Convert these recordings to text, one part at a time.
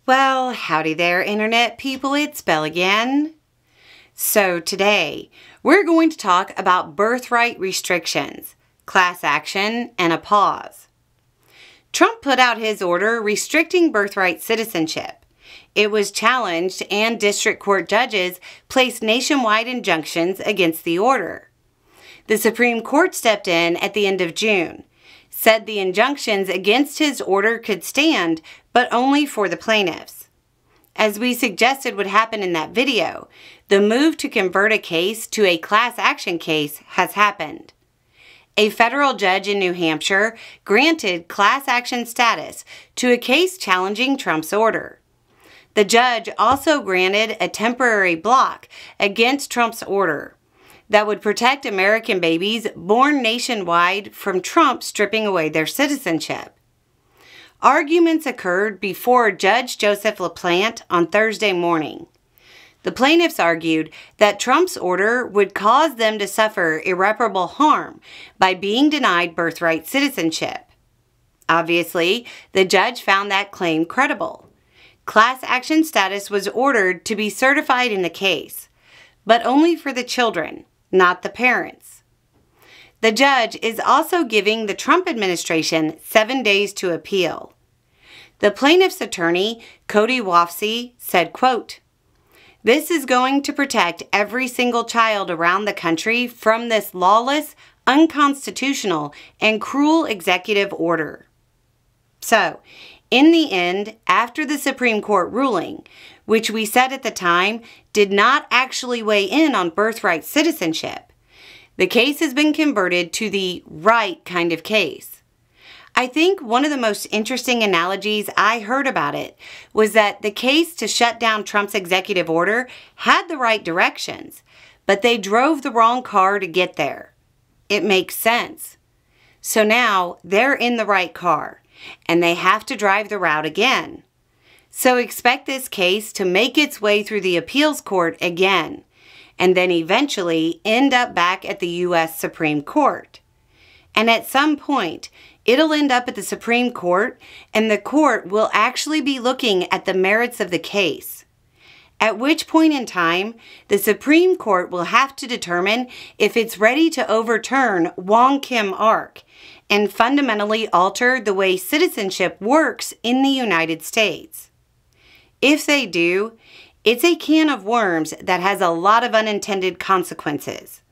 Well, howdy there, Internet people. It's Belle again. So today, we're going to talk about birthright restrictions, class action, and a pause. Trump put out his order restricting birthright citizenship. It was challenged, and district court judges placed nationwide injunctions against the order. The Supreme Court stepped in at the end of June, said the injunctions against his order could stand, but only for the plaintiffs. As we suggested would happen in that video, the move to convert a case to a class action case has happened. A federal judge in New Hampshire granted class action status to a case challenging Trump's order. The judge also granted a temporary block against Trump's order that would protect American babies born nationwide from Trump stripping away their citizenship. Arguments occurred before Judge Joseph LaPlante on Thursday morning. The plaintiffs argued that Trump's order would cause them to suffer irreparable harm by being denied birthright citizenship. Obviously, the judge found that claim credible. Class action status was ordered to be certified in the case, but only for the children, not the parents. The judge is also giving the Trump administration 7 days to appeal. The plaintiff's attorney, Cody Wofsy, said, quote, "This is going to protect every single child around the country from this lawless, unconstitutional, and cruel executive order." So, in the end, after the Supreme Court ruling, which we said at the time did not actually weigh in on birthright citizenship, the case has been converted to the right kind of case. I think one of the most interesting analogies I heard about it was that the case to shut down Trump's executive order had the right directions, but they drove the wrong car to get there. It makes sense. So now they're in the right car, and they have to drive the route again. So expect this case to make its way through the appeals court again, and then eventually end up back at the U.S. Supreme Court. And at some point, it'll end up at the Supreme Court, and the court will actually be looking at the merits of the case. At which point in time, the Supreme Court will have to determine if it's ready to overturn Wong Kim Ark and fundamentally alter the way citizenship works in the United States. If they do, it's a can of worms that has a lot of unintended consequences.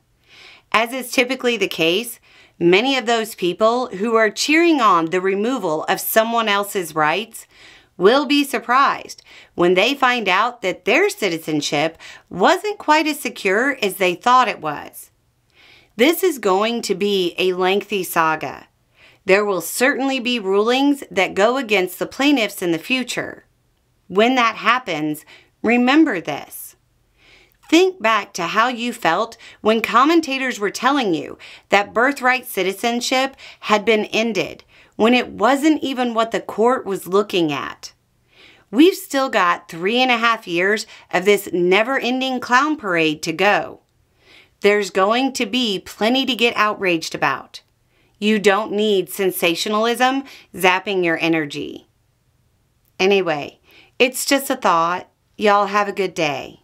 As is typically the case, many of those people who are cheering on the removal of someone else's rights will be surprised when they find out that their citizenship wasn't quite as secure as they thought it was. This is going to be a lengthy saga. There will certainly be rulings that go against the plaintiffs in the future. When that happens, remember this. Think back to how you felt when commentators were telling you that birthright citizenship had been ended when it wasn't even what the court was looking at. We've still got 3.5 years of this never-ending clown parade to go. There's going to be plenty to get outraged about. You don't need sensationalism zapping your energy. Anyway, it's just a thought. Y'all have a good day.